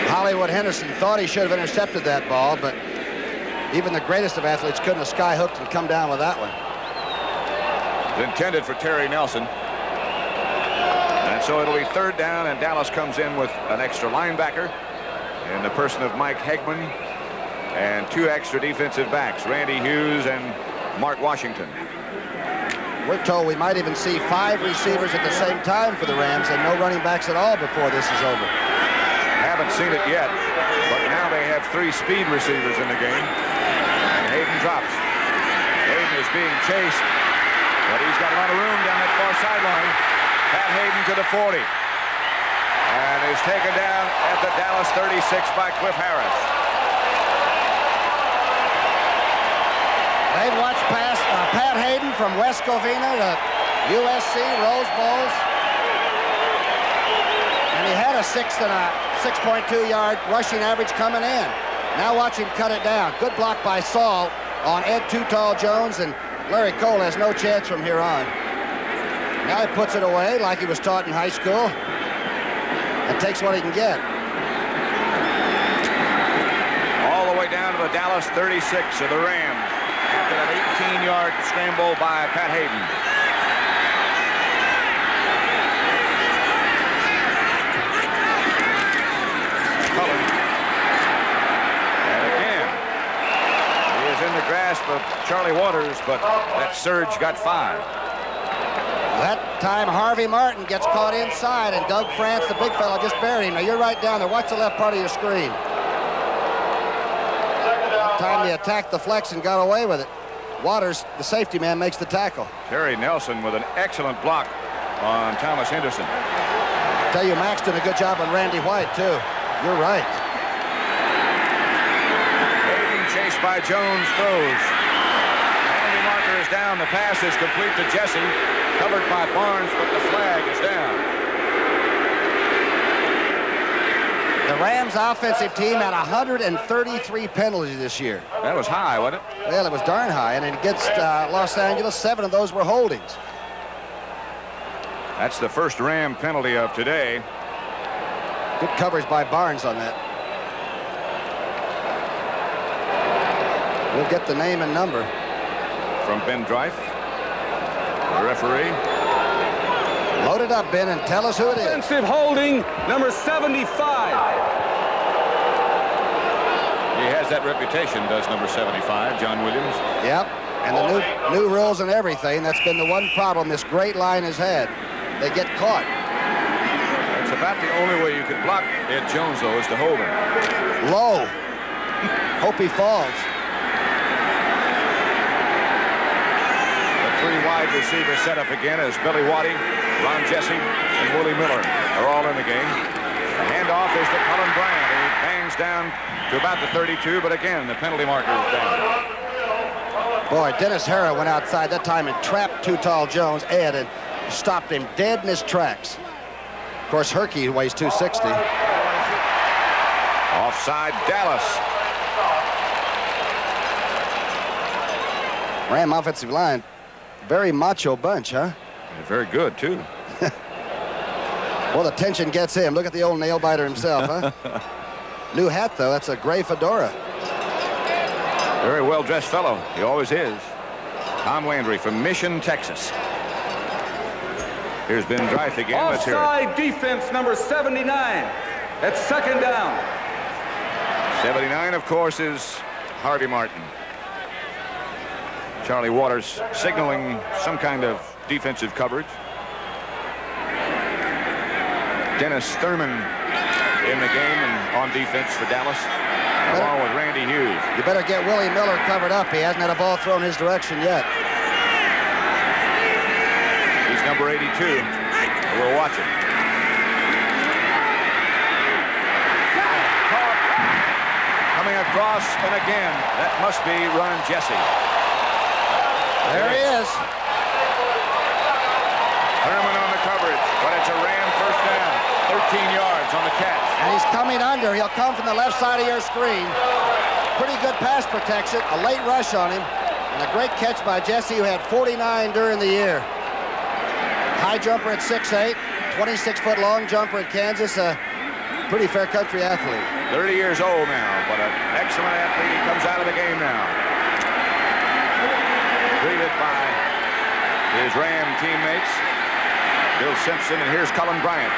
B: Hollywood Henderson thought he should have intercepted that ball, but even the greatest of athletes couldn't have sky-hooked and come down with that one.
A: It's intended for Terry Nelson. And so it'll be 3rd down, and Dallas comes in with an extra linebacker. in the person of Mike Hegman and 2 extra defensive backs, Randy Hughes and Mark Washington.
B: We're told we might even see 5 receivers at the same time for the Rams and no running backs at all before this is over.
A: Haven't seen it yet, but now they have 3 speed receivers in the game. And Hayden drops. Hayden is being chased, but he's got a lot of room down that far sideline. Pat Hayden to the 40. And is taken down at the Dallas 36 by Cliff Harris.
B: They've watched past Pat Hayden from West Covina to USC, Rose Bowls. And he had a 6.2 yard rushing average coming in. Now watch him cut it down. Good block by Saul on Ed Too Tall Jones, and Larry Cole has no chance from here on. Now he puts it away like he was taught in high school and takes what he can get.
A: All the way down to the Dallas 36 of the Rams. After that 18-yard scramble by Pat Hayden. Cullen. And again, he is in the grasp of Charlie Waters, but that surge got 5.
B: That time Harvey Martin gets caught inside, and Doug France, the big fella, just buried him. Now you're right down there. Watch the left part of your screen. Time they attacked the flex and got away with it. Waters, the safety man, makes the tackle.
A: Terry Nelson with an excellent block on Thomas Henderson.
B: I tell you, Max did a good job on Randy White, too. You're right.
A: Hayden chased by Jones, throws. Penalty marker is down. The pass is complete to Jesse. Covered by Barnes, but the flag is down.
B: The Rams offensive team had 133 penalties this year.
A: That was high, wasn't it?
B: Well, it was darn high, and against Los Angeles, 7 of those were holdings.
A: That's the first Ram penalty of today.
B: Good coverage by Barnes on that. We'll get the name and number.
A: From Ben Dreif, the referee.
B: Load it up, Ben, and tell us who it is.
G: Offensive holding, number 75.
A: He has that reputation, does number 75, John Williams.
B: Yep, and the new rules and everything. That's been the one problem this great line has had. They get caught.
A: That's about the only way you could block Ed Jones, though, is to hold him.
B: Low. Hope he falls.
A: The 3 wide receiver set up again as Billy Waddy, Ron Jesse, and Willie Miller are all in the game. The handoff is to Cullen Bryant. He bangs down to about the 32, but again, the penalty marker is down.
B: Boy, Dennis Harrah went outside that time and trapped Too Tall Jones, Ed, and stopped him dead in his tracks. Of course, Herky weighs 260.
A: Offside, Dallas.
B: Ram offensive line, very macho bunch, huh?
A: And very good, too.
B: Well, the tension gets him. Look at the old nail-biter himself, huh? New hat, though. That's a gray fedora.
A: Very well-dressed fellow. He always is. Tom Landry from Mission, Texas. Here's Ben Dreif again. Let's hear it.
G: Offside defense, number 79. That's 2nd down.
A: 79, of course, is Harvey Martin. Charlie Waters signaling some kind of defensive coverage. Dennis Thurman in the game and on defense for Dallas, along with Randy Hughes.
B: You better get Willie Miller covered up. He hasn't had a ball thrown his direction yet.
A: He's number 82. We'll watch it. Coming across, and again, that must be Ron Jesse.
B: There he is.
A: Thurman on the coverage, but it's a Ram first down. 13 yards on the catch.
B: And he's coming under. He'll come from the left side of your screen. Pretty good pass protection. A late rush on him. And a great catch by Jesse, who had 49 during the year. High jumper at 6'8", 26-foot long jumper at Kansas. A pretty fair country athlete.
A: 30 years old now, but an excellent athlete. He comes out of the game now. Greeted by his Ram teammates, Bill Simpson, and here's Cullen Bryant.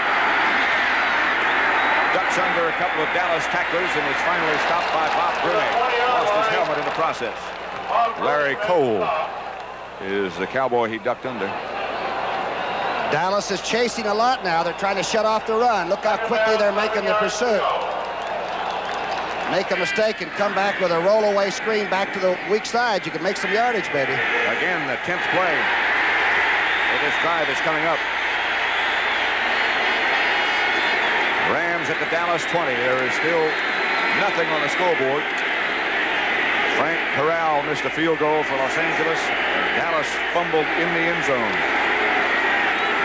A: ducks under a couple of Dallas tacklers and is finally stopped by Bob Brunet. Lost his helmet in the process. Larry Cole is the Cowboy he ducked under.
B: Dallas is chasing a lot now. They're trying to shut off the run. Look how quickly they're making the pursuit. Make a mistake and come back with a roll-away screen back to the weak side. You can make some yardage, baby.
A: Again, the 10th play of this drive is coming up. Rams at the Dallas 20. There is still nothing on the scoreboard. Frank Corral missed a field goal for Los Angeles. Dallas fumbled in the end zone.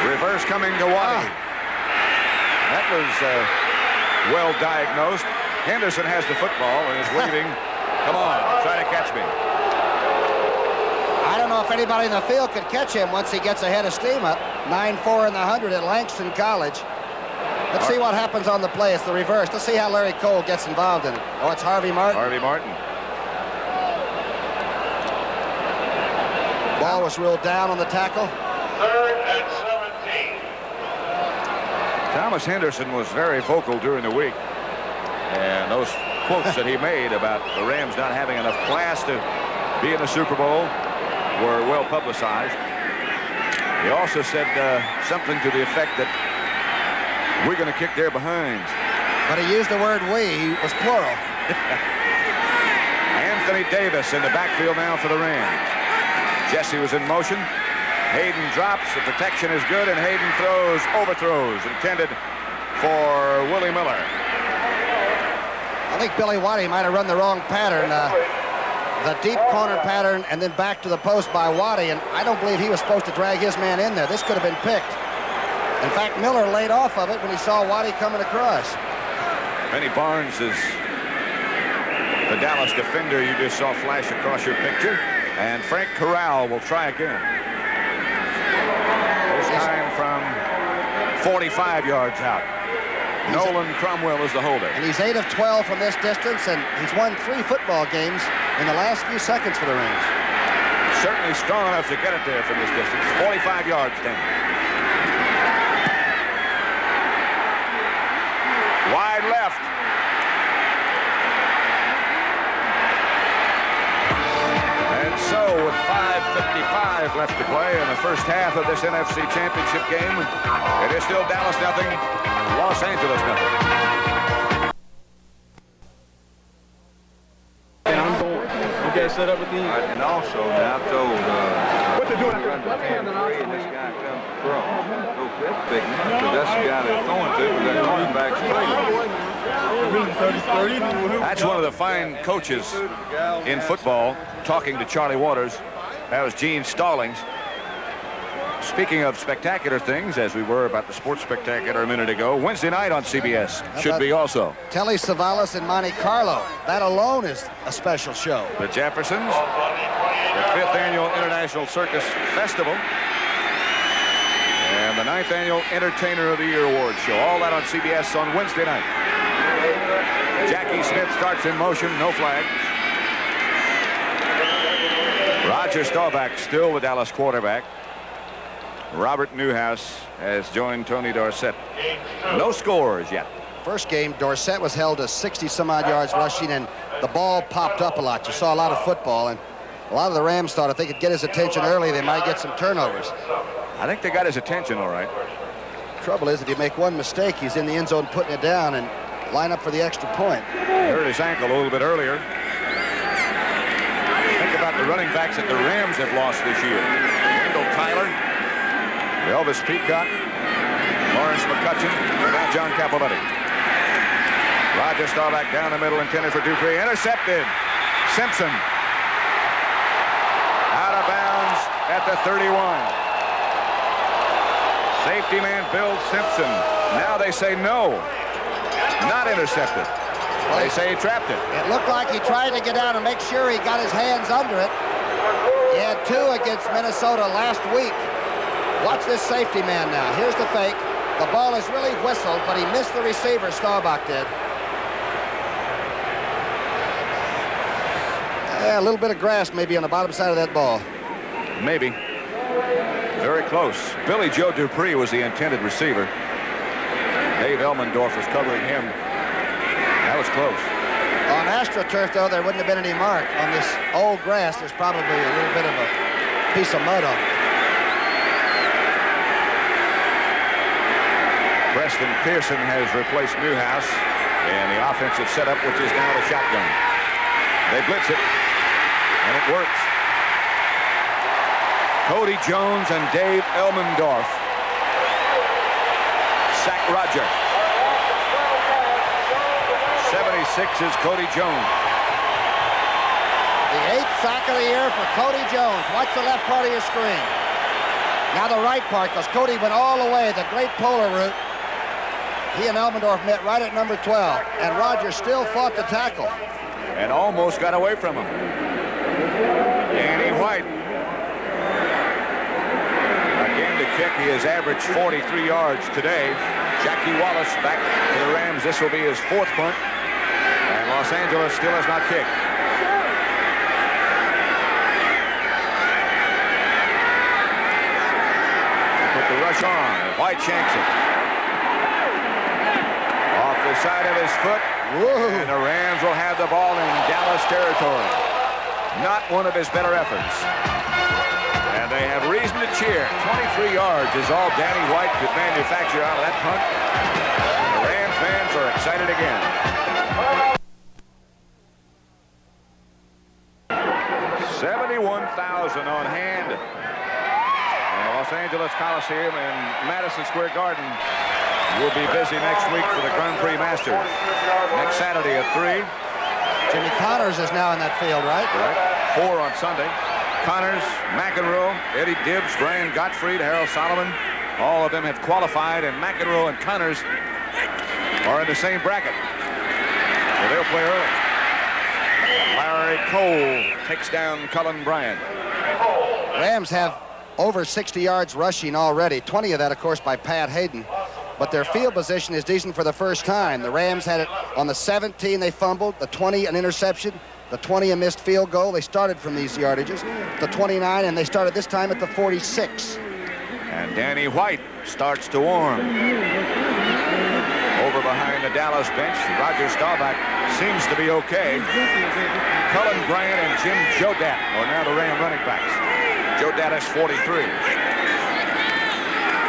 A: Reverse coming to Waddy. That was well diagnosed. Henderson has the football and is waving. Come on, try to catch me.
B: I don't know if anybody in the field could catch him once he gets ahead of steam up. 9-4 in the 100 at Langston College. Let's see what happens on the play. It's the reverse. Let's see how Larry Cole gets involved in it. Oh, it's Harvey Martin.
A: Harvey Martin.
B: Ball was ruled down on the tackle.
C: 3rd and 17.
A: Thomas Henderson was very vocal during the week. And those quotes that he made about the Rams not having enough class to be in the Super Bowl were well publicized. He also said something to the effect that we're going to kick their behinds.
B: But he used the word we. He was plural.
A: Anthony Davis in the backfield now for the Rams. Jesse was in motion. Hayden drops. The protection is good, and Hayden overthrows, intended for Willie Miller.
B: I think Billy Waddy might have run the wrong pattern. The deep corner pattern and then back to the post by Waddy, and I don't believe he was supposed to drag his man in there. This could have been picked. In fact, Miller laid off of it when he saw Waddy coming across.
A: Benny Barnes is the Dallas defender you just saw flash across your picture. And Frank Corral will try again. This time from 45 yards out. Nolan Cromwell is the holder.
B: And he's 8 of 12 from this distance, and he's won 3 football games in the last few seconds for the Rams.
A: Certainly strong enough to get it there from this distance. 45 yards then. Wide left. And so with 5:55 left to play in the first half of this NFC Championship game, it is still Dallas nothing, Los Angeles nothing.
E: And I'm going. Okay, set up with the.
G: And also, now I've told
E: What they're doing?
G: run the 10-3 and this guy comes from. That's big man, because that's the guy they're throwing to, because that cornerback's straight.
A: That's one of the fine coaches in football talking to Charlie Waters. That was Gene Stallings. Speaking of spectacular things, as we were about the Sports Spectacular a minute ago, Wednesday night on CBS should be also.
B: Telly Savalas in Monte Carlo. That alone is a special show.
A: The Jeffersons, the 5th Annual International Circus Festival, and the 9th Annual Entertainer of the Year Award Show. All that on CBS on Wednesday night. Jackie Smith starts in motion, no flag. Roger Staubach still the Dallas quarterback. Robert Newhouse has joined Tony Dorsett. No scores yet.
B: First game, Dorsett was held to 60-some-odd yards rushing, and the ball popped up a lot. You saw a lot of football, and a lot of the Rams thought if they could get his attention early, they might get some turnovers.
A: I think they got his attention all right.
B: Trouble is, if you make one mistake, he's in the end zone putting it down and line up for the extra point.
A: He hurt his ankle a little bit earlier. Think about the running backs that the Rams have lost this year. Wendell Tyler, Elvis Peacock, Lawrence McCutcheon, and now John Capovetti. Roger Staubach down the middle, intended for DuPree. Intercepted. Simpson. Out of bounds at the 31. Safety man Bill Simpson. Now they say no. Not intercepted. They say he trapped it.
B: It looked like he tried to get out and make sure he got his hands under it. He had 2 against Minnesota last week. Watch this safety man now. Here's the fake. The ball is really whistled, but he missed the receiver, Staubach did. Yeah, a little bit of grass maybe on the bottom side of that ball.
A: Maybe. Very close. Billy Joe DuPree was the intended receiver. Dave Elmendorf was covering him. That was close.
B: On AstroTurf, though, there wouldn't have been any mark. On this old grass, there's probably a little bit of a piece of mud on it.
A: Preston Pearson has replaced Newhouse in the offensive setup, which is now the shotgun. They blitz it, and it works. Cody Jones and Dave Elmendorf sack Roger. 76 is Cody Jones.
B: The 8th sack of the year for Cody Jones. Watch the left part of your screen. Now the right part, because Cody went all the way, the great polar route. He and Elmendorf met right at number 12, and Roger still fought the tackle.
A: And almost got away from him. Danny White. Again to kick. He has averaged 43 yards today. Jackie Wallace back to the Rams. This will be his 4th punt. And Los Angeles still has not kicked. They put the rush on. White shanks it. Off the side of his foot.
B: Whoa.
A: And the Rams will have the ball in Dallas territory. Not one of his better efforts. And they have reason to cheer. 23 yards is all Danny White could manufacture out of that punt. The Rams fans are excited again. 71,000 on hand. And Los Angeles Coliseum and Madison Square Garden will be busy next week for the Grand Prix Masters. Next Saturday at 3.
B: Jimmy Connors is now in that field, right?
A: Right. 4 on Sunday. Connors, McEnroe, Eddie Dibbs, Brian Gottfried, Harold Solomon. All of them have qualified, and McEnroe and Connors are in the same bracket. So they'll play early. Larry Cole takes down Cullen Bryant.
B: Rams have over 60 yards rushing already. 20 of that, of course, by Pat Hayden. But their field position is decent for the first time. The Rams had it on the 17, they fumbled. The 20, an interception. The 20, a missed field goal. They started from these yardages. The 29, and they started this time at the 46.
A: And Danny White starts to warm. Over behind the Dallas bench, Roger Staubach seems to be okay. Cullen Bryant and Jim Jodat are now the Ram running backs. Jodat is 43.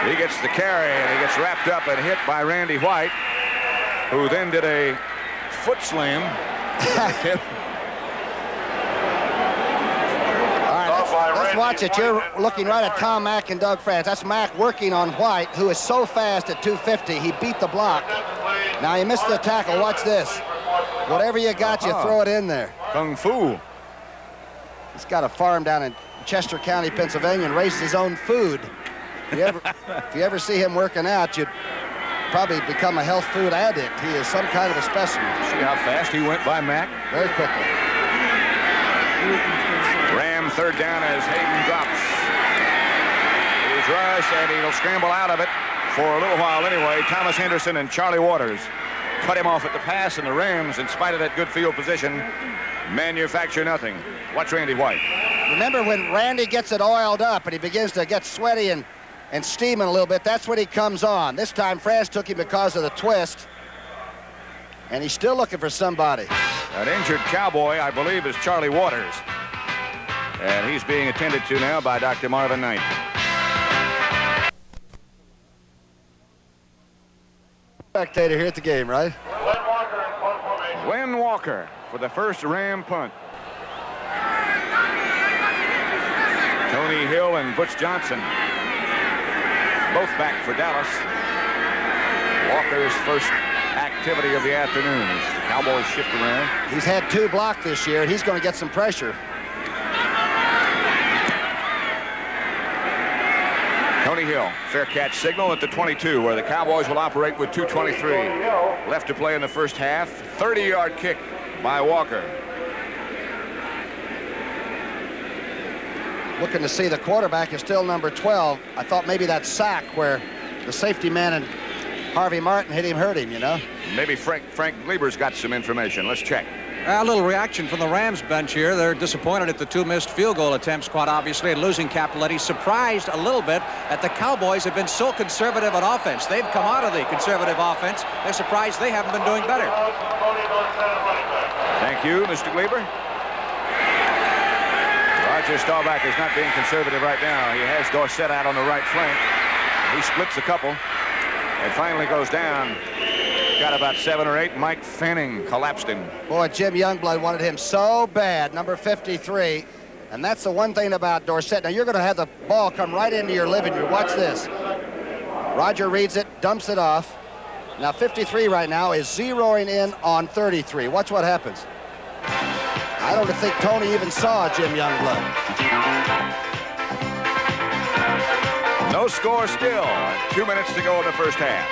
A: He gets the carry, and he gets wrapped up and hit by Randy White, who then did a foot slam.
B: Let's watch it. You're looking right at Tom Mack and Doug France. That's Mack working on White, who is so fast at 250. He beat the block. Now he missed the tackle. Watch this. Whatever you got, you throw it in there.
A: Kung Fu.
B: He's got a farm down in Chester County, Pennsylvania, and raises his own food. If you ever see him working out, you'd probably become a health food addict. He is some kind of a specimen.
A: See how fast he went by Mack?
B: Very quickly.
A: Ram 3rd down as Hayden drops. He's rushed, and he'll scramble out of it for a little while anyway. Thomas Henderson and Charlie Waters cut him off at the pass, and the Rams, in spite of that good field position, manufacture nothing. Watch Randy White.
B: Remember when Randy gets it oiled up and he begins to get sweaty and steaming a little bit, that's when he comes on. This time France took him because of the twist, and he's still looking for somebody.
A: An injured Cowboy, I believe, is Charlie Waters, and he's being attended to now by Dr. Marvin Knight.
B: Spectator here at the game, right?
A: Glenn Walker for the first Ram punt. Tony Hill and Butch Johnson both back for Dallas. Walker's first activity of the afternoon as the Cowboys shift around.
B: He's had 2 blocked this year, and he's going to get some pressure.
A: Tony Hill, fair catch signal at the 22, where the Cowboys will operate with 2:23 left to play in the first half. 30-yard kick by Walker.
B: Looking to see the quarterback is still number 12. I thought maybe that sack where the safety man and Harvey Martin hit him, hurt him, you know.
A: Maybe Frank Gleber's got some information. Let's check.
D: A little reaction from the Rams bench here. They're disappointed at the 2 missed field goal attempts, quite obviously, and losing Cappelletti. Surprised a little bit that the Cowboys have been so conservative on offense. They've come out of the conservative offense. They're surprised they haven't been doing better.
A: Thank you, Mr. Gleber. Roger Staubach is not being conservative right now. He has Dorsett out on the right flank. He splits a couple and finally goes down. Got about 7 or 8. Mike Fanning collapsed him.
B: Boy, Jim Youngblood wanted him so bad, number 53. And that's the one thing about Dorsett. Now, you're going to have the ball come right into your living room. Watch this. Roger reads it, dumps it off. Now, 53 right now is zeroing in on 33. Watch what happens. I don't think Tony even saw Jim Youngblood.
A: No score still. 2 minutes to go in the first half.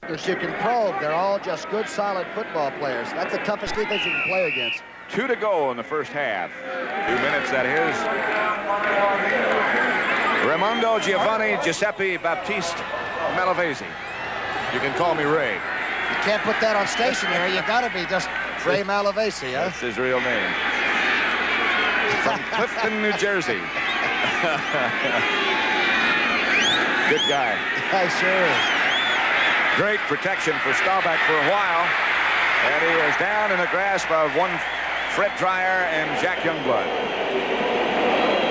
B: You can probe. They're all just good, solid football players. That's the toughest defense you can play against.
A: 2 to go in the first half. 2 minutes, that is. Raimondo Giovanni Giuseppe Baptiste Malavasi. You can call me Ray.
B: You can't put that on stationery. You got to be just Ray Malavasi, huh?
A: That's his real name. From Clifton, New Jersey. Good guy.
B: Yeah, sure is.
A: Great protection for Staubach for a while. And he is down in the grasp of one Fred Dreyer and Jack Youngblood.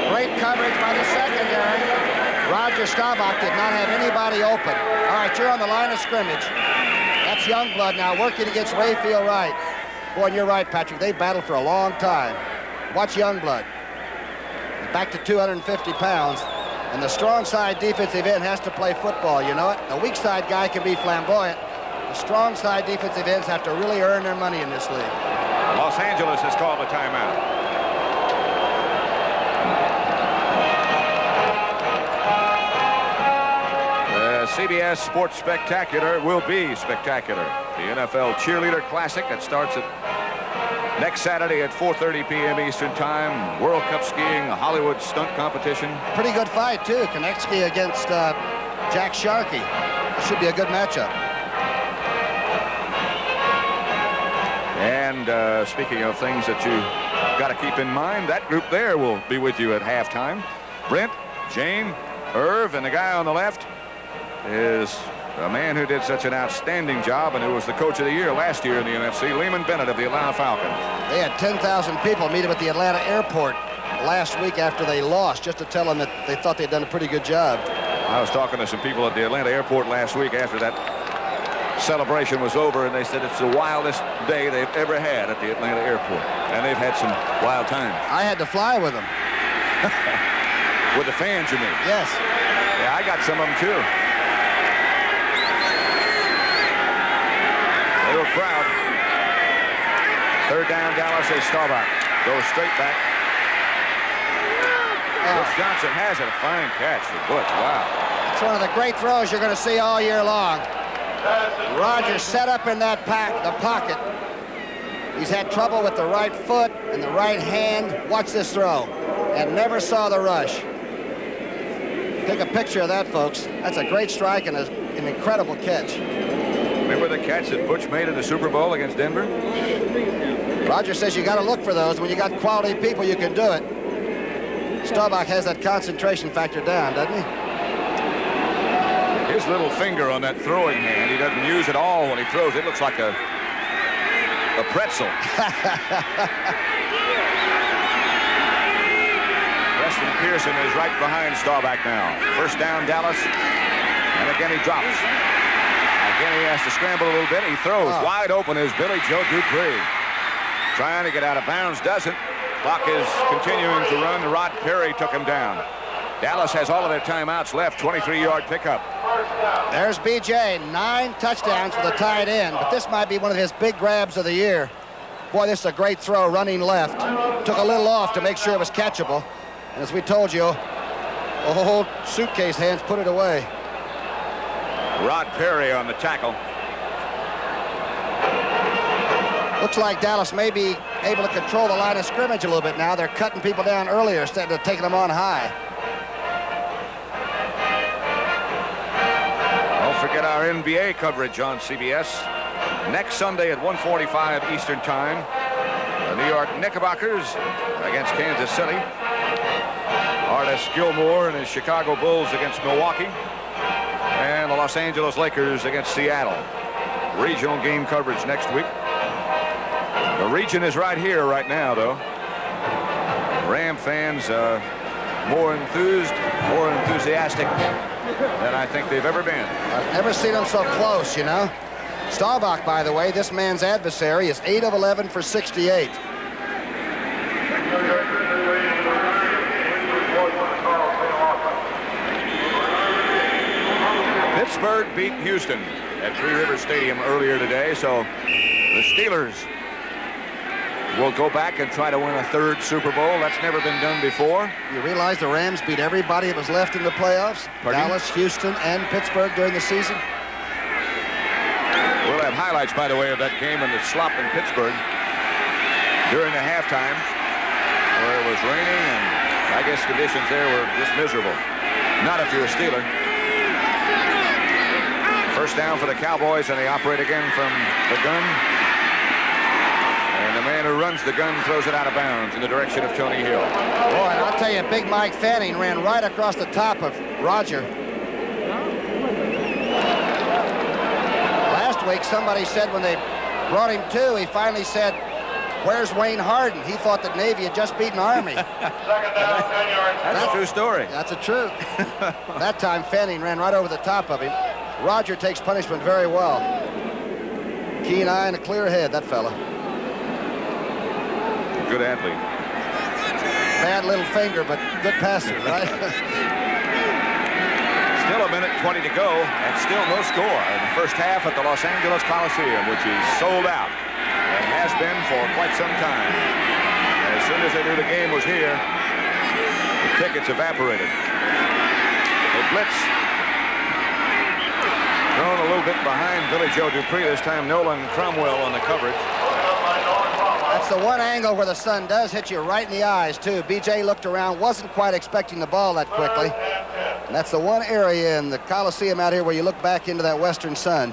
B: Great coverage by the secondary. Roger Staubach did not have anybody open. All right, you're on the line of scrimmage. That's Youngblood now working against Rayfield Wright. Boy, and you're right, Patrick. They battled for a long time. Watch Youngblood. Back to 250 pounds. And the strong side defensive end has to play football, you know it? The weak side guy can be flamboyant. The strong side defensive ends have to really earn their money in this league.
A: Los Angeles has called a timeout. The CBS Sports Spectacular will be spectacular. The NFL Cheerleader Classic that starts at next Saturday at 4:30 p.m. Eastern Time. World Cup skiing, a Hollywood stunt competition.
B: Pretty good fight, too. Konechny against Jack Sharkey. This should be a good matchup.
A: And speaking of things that you got to keep in mind, that group there will be with you at halftime. Brent, Jane, Irv, and the guy on the left is a man who did such an outstanding job and who was the coach of the year last year in the NFC, Lehman Bennett of the Atlanta Falcons.
B: They had 10,000 people meet him at the Atlanta airport last week after they lost, just to tell them that they thought they'd done a pretty good job.
A: I was talking to some people at the Atlanta airport last week after that celebration was over, and they said it's the wildest day they've ever had at the Atlanta airport. And they've had some wild times.
B: I had to fly with them.
A: With the fans, you mean?
B: Yes.
A: Yeah, I got some of them, too. They were proud. Third down, Dallas is Staubach. Goes straight back. Butch Johnson has it. A fine catch for Butch. Wow.
B: It's one of the great throws you're going to see all year long. Roger set up in that the pocket. He's had trouble with the right foot and the right hand. Watch this throw. And never saw the rush. Take a picture of that, folks. That's a great strike and an incredible catch.
A: Remember the catch that Butch made in the Super Bowl against Denver?
B: Roger says you got to look for those. When you got quality people, you can do it. Staubach has that concentration factor down, doesn't he?
A: His little finger on that throwing hand, he doesn't use it all when he throws. It looks like a pretzel. Preston Pearson is right behind Staubach now. First down, Dallas. And again, he drops. Again, he has to scramble a little bit. He throws. Wide open is Billy Joe DuPree. Trying to get out of bounds, doesn't. Clock is continuing to run. Rod Perry took him down. Dallas has all of their timeouts left. 23-yard pickup.
B: There's B.J. 9 touchdowns for the tight end, but this might be one of his big grabs of the year. Boy, this is a great throw, running left. Took a little off to make sure it was catchable. And as we told you, a whole suitcase hands put it away.
A: Rod Perry on the tackle.
B: Looks like Dallas may be able to control the line of scrimmage a little bit now. They're cutting people down earlier instead of taking them on high.
A: Don't forget our NBA coverage on CBS. Next Sunday at 1:45 Eastern Time, the New York Knickerbockers against Kansas City. Artis Gilmore and his Chicago Bulls against Milwaukee. And the Los Angeles Lakers against Seattle. Regional game coverage next week. The region is right here right now, though. Ram fans more enthusiastic than I think they've ever been.
B: I've never seen them so close, you know. Staubach, by the way, this man's adversary, is 8 of 11 for 68.
A: Pittsburgh beat Houston at Three Rivers Stadium earlier today, so the Steelers will go back and try to win a third Super Bowl. That's never been done before.
B: You realize the Rams beat everybody that was left in the playoffs?
A: Pardon?
B: Dallas, Houston, and Pittsburgh during the season.
A: We'll have highlights, by the way, of that game and the slop in Pittsburgh during the halftime, where it was raining, and I guess conditions there were just miserable. Not if you're a Steeler. First down for the Cowboys, and they operate again from the gun. And the man who runs the gun throws it out of bounds in the direction of Tony Hill.
B: Boy, and I'll tell you, Big Mike Fanning ran right across the top of Roger. Last week, somebody said when they brought him to, he finally said, "Where's Wayne Harden?" He thought that Navy had just beaten Army.
C: Second down, 10 yards.
A: That's a true story.
B: That's a truth. That time, Fanning ran right over the top of him. Roger takes punishment very well. Keen eye and a clear head, that fella.
A: Good athlete.
B: Bad little finger, but good passer, right?
A: Still a minute 20 to go, and still no score in the first half at the Los Angeles Coliseum, which is sold out and has been for quite some time. And as soon as they knew the game was here, the tickets evaporated. They blitz. Thrown a little bit behind Billy Joe DuPree. This time Nolan Cromwell on the coverage.
B: That's the one angle where the sun does hit you right in the eyes, too. BJ looked around, wasn't quite expecting the ball that quickly. And that's the one area in the Coliseum out here where you look back into that western sun.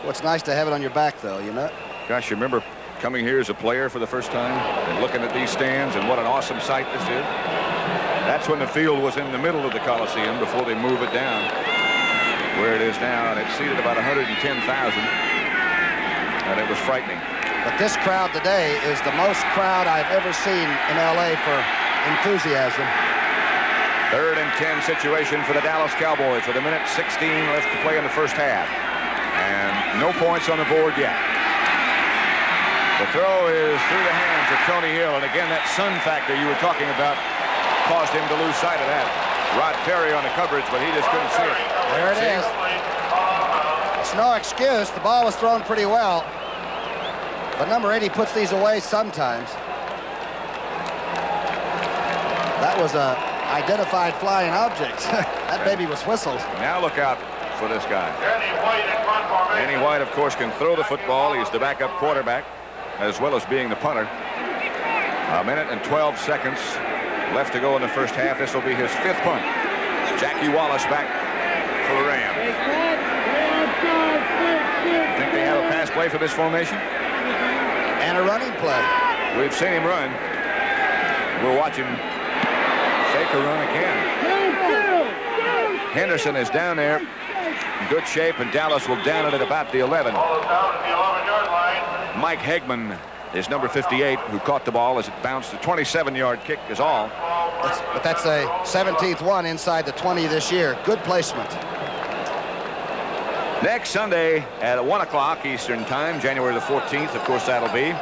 B: What's nice to have it on your back, though, you know?
A: Gosh, you remember coming here as a player for the first time and looking at these stands and what an awesome sight this is? That's when the field was in the middle of the Coliseum before they move it down where it is now, and it seated about 110,000, and it was frightening.
B: But this crowd today is the most crowd I've ever seen in L.A. for enthusiasm.
A: 3rd and 10 situation for the Dallas Cowboys with 1:16 left to play in the first half. And no points on the board yet. The throw is through the hands of Tony Hill, and again, that sun factor you were talking about caused him to lose sight of that. Rod Perry on the coverage, but he just couldn't see it.
B: There it is. It's no excuse. The ball was thrown pretty well. But number 80 puts these away sometimes. That was a identified flying object. That baby was whistled.
A: Now look out for this guy. Danny White, of course, can throw the football. He's the backup quarterback, as well as being the punter. 1:12 left to go in the first half. This will be his 5th punt. Jackie Wallace back for the Rams. Think they have a pass play for this formation?
B: And a running play.
A: We've seen him run. We'll watch him fake a run again. Henderson is down there in good shape, and Dallas will down it at about the 11. Mike Hegman is number 58, who caught the ball as it bounced. A 27-yard kick is all.
B: But that's a 17th one inside the 20 this year. Good placement.
A: Next Sunday at 1 o'clock Eastern Time, January the 14th, of course, that'll be.